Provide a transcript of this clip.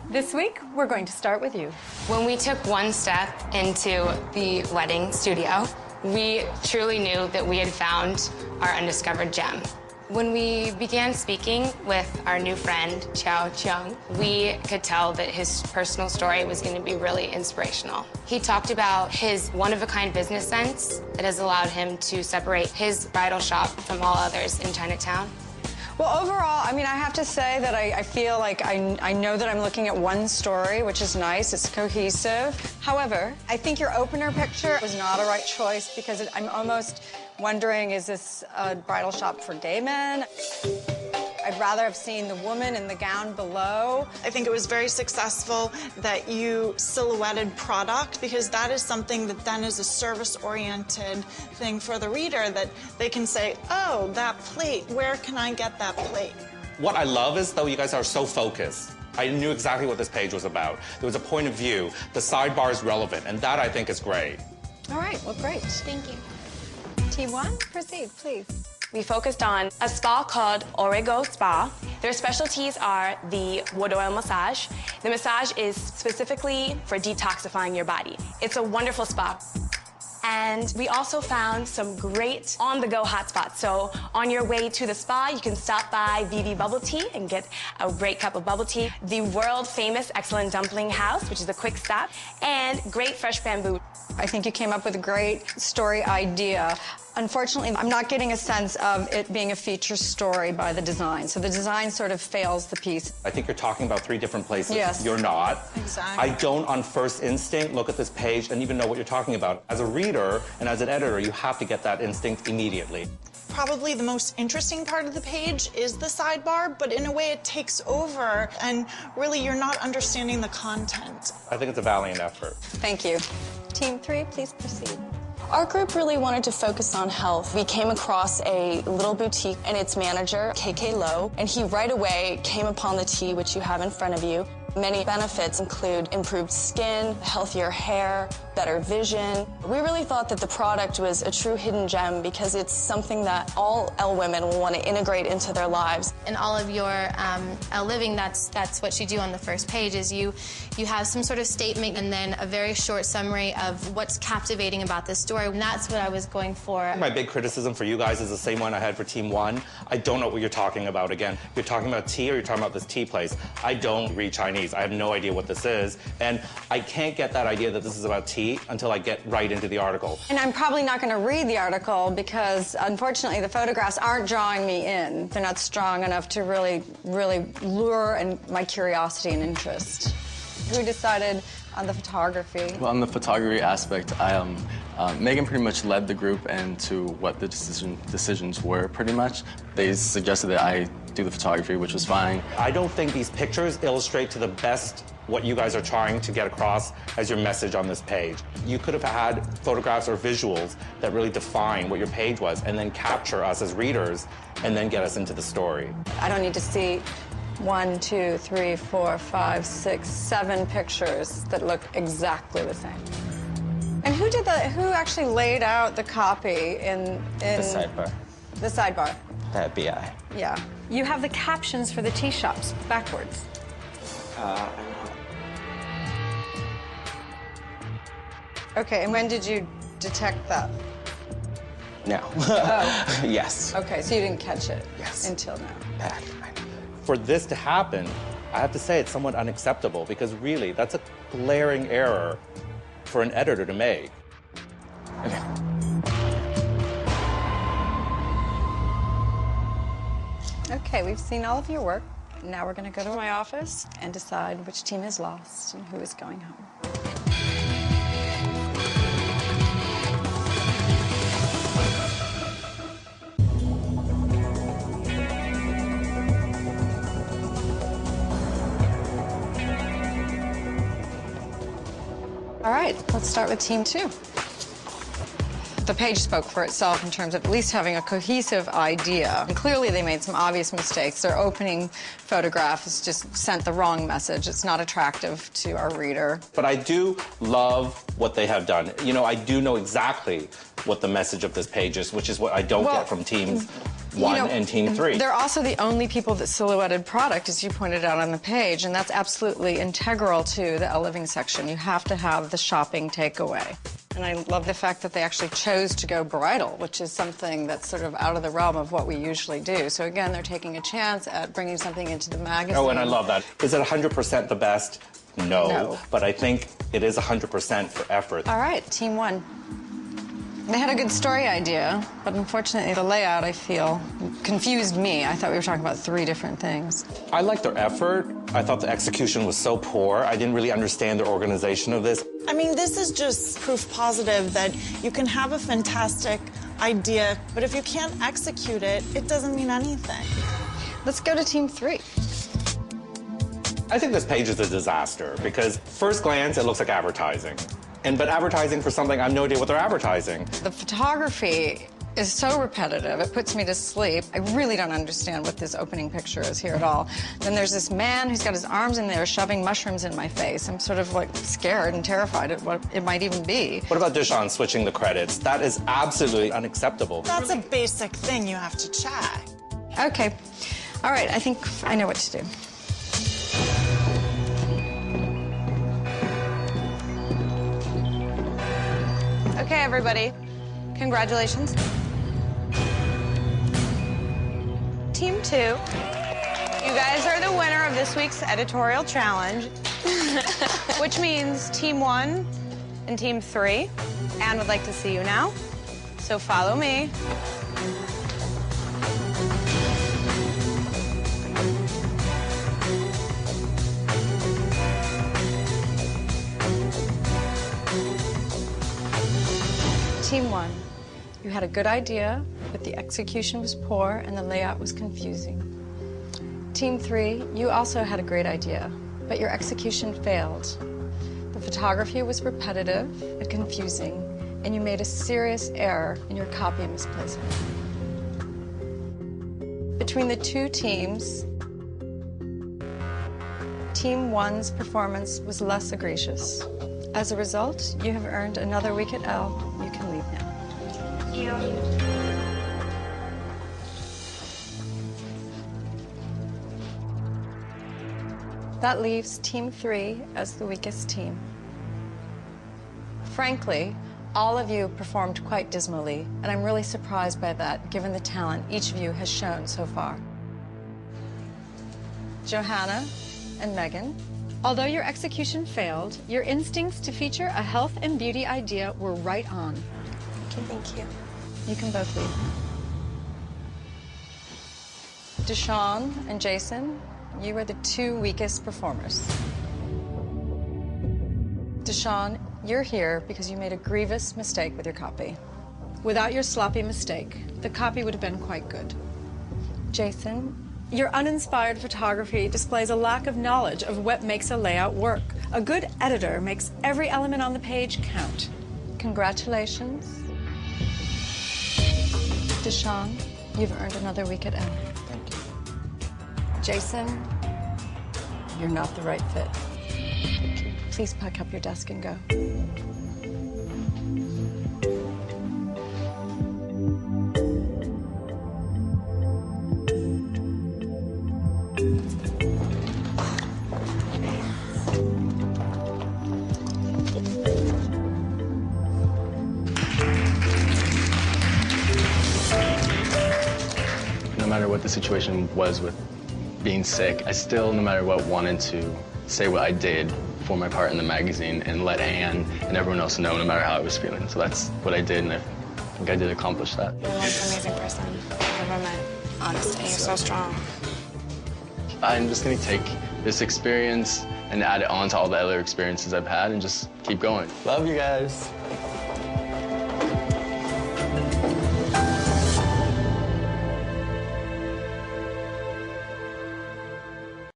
This week, we're going to start with you. When we took one step into the wedding studio, we truly knew that we had found our undiscovered gem. When we began speaking with our new friend, Chow Chung, we could tell that his personal story was going to be really inspirational. He talked about his one-of-a-kind business sense that has allowed him to separate his bridal shop from all others in Chinatown. Well, overall, I mean, I have to say that I feel like I know that I'm looking at one story, which is nice. It's cohesive. However, I think your opener picture was not a right choice because I'm almost wondering, is this a bridal shop for gay men? I'd rather have seen the woman in the gown below. I think it was very successful that you silhouetted product because that is something that then is a service-oriented thing for the reader that they can say, oh, that plate, where can I get that plate? What I love is, though, you guys are so focused. I knew exactly what this page was about. There was a point of view. The sidebar is relevant, and that, I think, is great. All right, well, great. Thank you. Team one, proceed, please. We focused on a spa called Orego Spa. Their specialties are the wood oil massage. The massage is specifically for detoxifying your body. It's a wonderful spa. And we also found some great on-the-go hotspots. So on your way to the spa, you can stop by VV Bubble Tea and get a great cup of bubble tea. The world-famous Excellent Dumpling House, which is a quick stop, and great fresh bamboo. I think you came up with a great story idea. Unfortunately, I'm not getting a sense of it being a feature story by the design. So the design sort of fails the piece. I think you're talking about three different places. Yes. You're not. Exactly. I don't, on first instinct, look at this page and even know what you're talking about. As a reader and as an editor, you have to get that instinct immediately. Probably the most interesting part of the page is the sidebar, but in a way it takes over, and really you're not understanding the content. I think it's a valiant effort. Thank you. Team three, please proceed. Our group really wanted to focus on health. We came across a little boutique and its manager, KK Lowe, and he right away came upon the tea, which you have in front of you. Many benefits include improved skin, healthier hair, better vision. We really thought that the product was a true hidden gem because it's something that all L women will want to integrate into their lives. In all of your L living, that's what you do on the first page is you have some sort of statement and then a very short summary of what's captivating about this story, and that's what I was going for. My big criticism for you guys is the same one I had for Team 1. I don't know what you're talking about again. You're talking about tea or you're talking about this tea place. I don't read Chinese. I have no idea what this is, and I can't get that idea that this is about tea until I get right into the article. And I'm probably not going to read the article because, unfortunately, the photographs aren't drawing me in. They're not strong enough to really lure my curiosity and interest. Who decided on the photography? Well, on the photography aspect, Megan pretty much led the group into what the decisions were, pretty much. They suggested that I do the photography, which was fine. I don't think these pictures illustrate to the best what you guys are trying to get across as your message on this page. You could have had photographs or visuals that really define what your page was and then capture us as readers and then get us into the story. I don't need to see 1, 2, 3, 4, 5, 6, 7 pictures that look exactly the same. And who actually laid out the copy in the sidebar? The sidebar. That'd be I. Yeah. You have the captions for the tea shops backwards. Okay, and when did you detect that? No. Oh. Yes. Okay, so you didn't catch it? Yes. Until now. Bad. For this to happen, I have to say it's somewhat unacceptable because really, that's a glaring error for an editor to make. Okay. Okay, we've seen all of your work. Now we're going to go to my office and decide which team is lost and who is going home. All right, let's start with Team 2. The page spoke for itself in terms of at least having a cohesive idea. And clearly they made some obvious mistakes. Their opening photograph has just sent the wrong message. It's not attractive to our reader. But I do love what they have done. You know, I do know exactly what the message of this page is, which is what I don't get from teams 1 and Team 3. They're also the only people that silhouetted product, as you pointed out on the page, and that's absolutely integral to the Living section. You have to have the shopping takeaway. And I love the fact that they actually chose to go bridal, which is something that's sort of out of the realm of what we usually do. So again, they're taking a chance at bringing something into the magazine. Oh, and I love that. Is it 100% the best? No. But I think it is 100% for effort. All right, Team 1. They had a good story idea, but unfortunately the layout, I feel, confused me. I thought we were talking about 3 different things. I liked their effort. I thought the execution was so poor. I didn't really understand their organization of this. I mean, this is just proof positive that you can have a fantastic idea, but if you can't execute it, it doesn't mean anything. Let's go to Team 3. I think this page is a disaster because first glance, it looks like advertising. But advertising for something, I have no idea what they're advertising. The photography is so repetitive, it puts me to sleep. I really don't understand what this opening picture is here at all. Then there's this man who's got his arms in there shoving mushrooms in my face. I'm sort of like scared and terrified at what it might even be. What about Deshawn switching the credits? That is absolutely unacceptable. That's a basic thing you have to check. Okay. All right, I think I know what to do. Okay, everybody. Congratulations. Team 2, you guys are the winner of this week's editorial challenge, which means Team 1 and Team 3. Anne would like to see you now, so follow me. Team 1, you had a good idea, but the execution was poor and the layout was confusing. Team 3, you also had a great idea, but your execution failed. The photography was repetitive and confusing, and you made a serious error in your copy misplacement. Between the 2 teams, Team 1's performance was less egregious. As a result, you have earned another week at L. You can leave now. Thank you. That leaves Team 3 as the weakest team. Frankly, all of you performed quite dismally, and I'm really surprised by that, given the talent each of you has shown so far. Johanna and Megan, although your execution failed, your instincts to feature a health and beauty idea were right on. Thank you. You can both leave. Deshawn and Jason, you were the 2 weakest performers. Deshawn, you're here because you made a grievous mistake with your copy. Without your sloppy mistake, the copy would have been quite good. Jason, your uninspired photography displays a lack of knowledge of what makes a layout work. A good editor makes every element on the page count. Congratulations. Deshawn, you've earned another week at M. Thank you. Jason, you're not the right fit. Please pack up your desk and go. No matter what the situation was with being sick, I still, no matter what, wanted to say what I did for my part in the magazine and let Anne and everyone else know, no matter how I was feeling. So that's what I did, and I think I did accomplish that. You're the most amazing person I've ever met, honestly. You're so strong. I'm just going to take this experience and add it on to all the other experiences I've had and just keep going. Love you guys.